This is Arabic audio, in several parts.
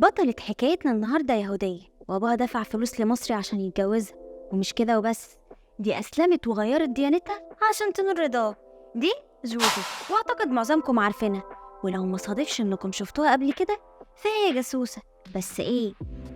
بطلة حكايتنا النهاردة يهودية، وأبوها دفع فلوس لمصري عشان يتجوزها. ومش كده وبس، دي أسلمت وغيرت ديانتها عشان تنول رضاه. دي جوجو، وأعتقد معظمكم عارفينها، ولو ما صادفش إنكم شفتوها قبل كده فهي جاسوسة. بس إيه،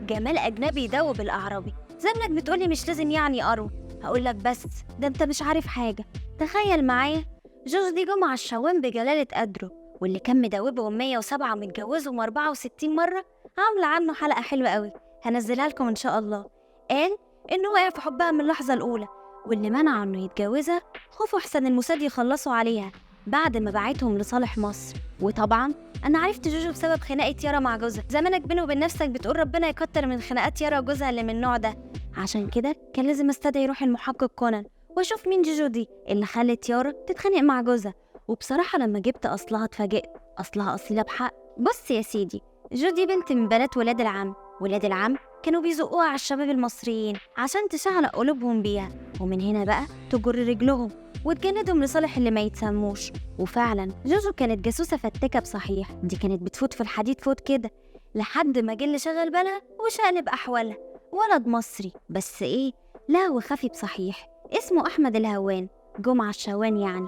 جمال أجنبي يدوب الأعرابي. زمنك بتقولي مش لازم يعني أرو. هقولك بس، ده أنت مش عارف حاجة. تخيل معايا، جوجو دي جمعة الشوام بجلالة قدره، واللي كان مدوبهم 107 ومتجوزهم 64 مرة، عاملة عنه حلقة حلوة قوي هنزلها لكم إن شاء الله. قال إنه وقع في حبها من اللحظة الأولى، واللي منع إنه يتجوزها خوفه أحسن الموساد يخلصوا عليها بعد ما باعتهم لصالح مصر. وطبعا أنا عرفت جوجو بسبب خناقة يارا مع جوزها. زمانك بينه وبين نفسك بتقول ربنا يكتر من خناقات يارا وجوزها اللي من النوع ده. عشان كده كان لازم استدعي روح المحقق كونان واشوف مين جوجو دي اللي خلت يارا تتخانق مع جوزها. وبصراحة لما جبت أصلها اتفاجئت، أصلها أصيلة بحق. بص يا سيدي، جودي بنت من بنات ولاد العم. ولاد العم كانوا بيزقوها على الشباب المصريين عشان تشعلق قلوبهم بيها، ومن هنا بقى تجر رجلهم وتجندهم لصالح اللي ما يتسموش. وفعلا جوجو كانت جاسوسة فتكة بصحيح. دي كانت بتفوت في الحديد فوت كده لحد ما جه شغل بالها وشقلب أحوالها. ولد مصري بس إيه، لا وخفي بصحيح، اسمه أحمد الهوان، جمعة الشوان يعني.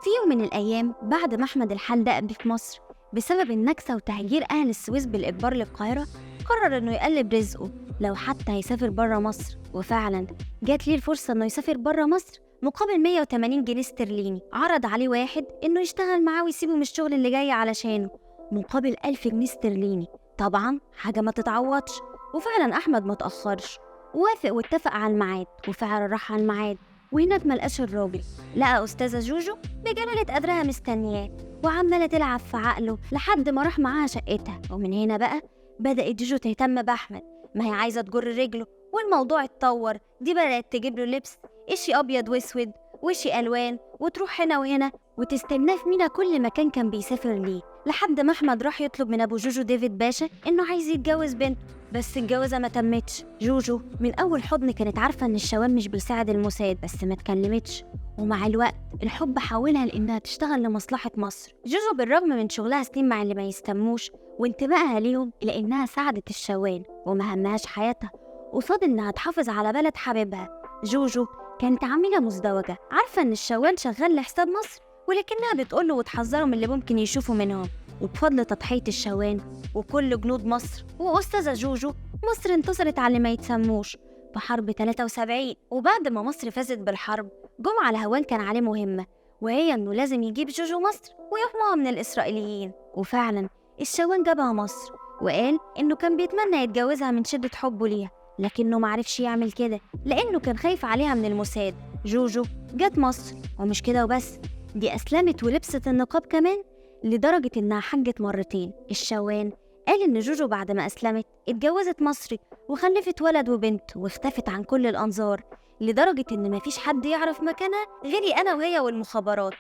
في يوم من الأيام بعد ما أحمد الحال دق بيه في مصر بسبب النكسة وتهجير أهل السويس بالإجبار للقاهرة، قرر إنه يقلب رزقه لو حتى هيسافر برا مصر. وفعلا جات ليه الفرصة إنه يسافر برا مصر مقابل 180 جنيه استرليني. عرض عليه واحد إنه يشتغل معاه ويسيبه من الشغل اللي جاي علشانه مقابل 1000 جنيه استرليني. طبعا حاجة ما تتعوضش. وفعلا أحمد ما تأخرش، وافق واتفق على الميعاد، وفعلا راح على الميعاد. وهناك ملقاش الراجل، لقى أستاذة جوجو بجلالة قدرها مستنياه وعمالة تلعب في عقله لحد ما راح معاها شقتها. ومن هنا بقى بدأت جوجو تهتم بأحمد، ما هي عايزة تجر رجله. والموضوع اتطور، دي بدأت تجيب له لبس إشي أبيض وأسود وإشي ألوان، وتروح هنا وهنا وتستناه في مينا كل مكان كان بيسافر ليه، لحد ما أحمد راح يطلب من أبو جوجو ديفيد باشا إنه عايز يتجوز بنته. بس الجوازة ما تمتش. جوجو من أول حضن كانت عارفة إن الشوام مش بيساعد الموساد، بس ما اتكلمتش. ومع الوقت الحب حولها لإنها تشتغل لمصلحة مصر. جوجو بالرغم من شغلها سنين مع اللي ما يستموش وانتمائها ليهم، إلا إنها ساعدت الشوان وما همهاش حياتها قصاد إنها تحافظ على بلد حبيبها. جوجو كانت عاملة مزدوجة، عارفة إن الشوان شغال لحساب مصر، ولكنها بتقوله وتحذره من اللي ممكن يشوفوا منهم. وبفضل تضحية الشوان وكل جنود مصر وأستاذة جوجو، مصر انتصرت على اللي ما يتسموش في حرب 73. وبعد ما مصر فازت بالحرب، جمعة الهوان كان عليه مهمة، وهي إنه لازم يجيب جوجو مصر ويحميها من الإسرائيليين. وفعلا الشوان جابها مصر، وقال إنه كان بيتمنى يتجوزها من شدة حبه ليها، لكنه معرفش يعمل كده لأنه كان خايف عليها من الموساد. جوجو جت مصر، ومش كده وبس، دي أسلمت ولبست النقاب كمان، لدرجة إنها حجت مرتين. الشوان قال إن جوجو بعد ما أسلمت اتجوزت مصري وخلفت ولد وبنت واختفت عن كل الأنظار، لدرجة إن مفيش حد يعرف مكانها غيري أنا وهي والمخابرات.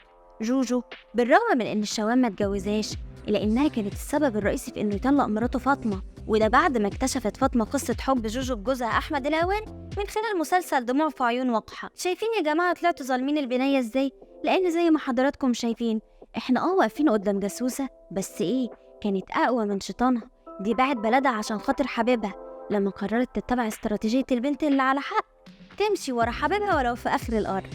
جوجو بالرغم من إن الشوان ما اتجوزهاش، إلا إنها كانت السبب الرئيسي في إنه يطلق مراته فاطمة، وده بعد ما اكتشفت فاطمة قصة حب جوجو بجوزها أحمد الهوان من خلال مسلسل دموع في عيون وقحة. شايفين يا جماعة طلعتوا ظالمين البنية إزاي؟ لأن زي ما حضراتكم شايفين إحنا واقفين قدام جاسوسة، بس إيه، كانت أقوى من شيطانها. دي باعت بلدها عشان خاطر حبيبها، لما قررت تتبع استراتيجية البنت اللي على حق، تمشي ورا حبيبها ولو في آخر الأرض.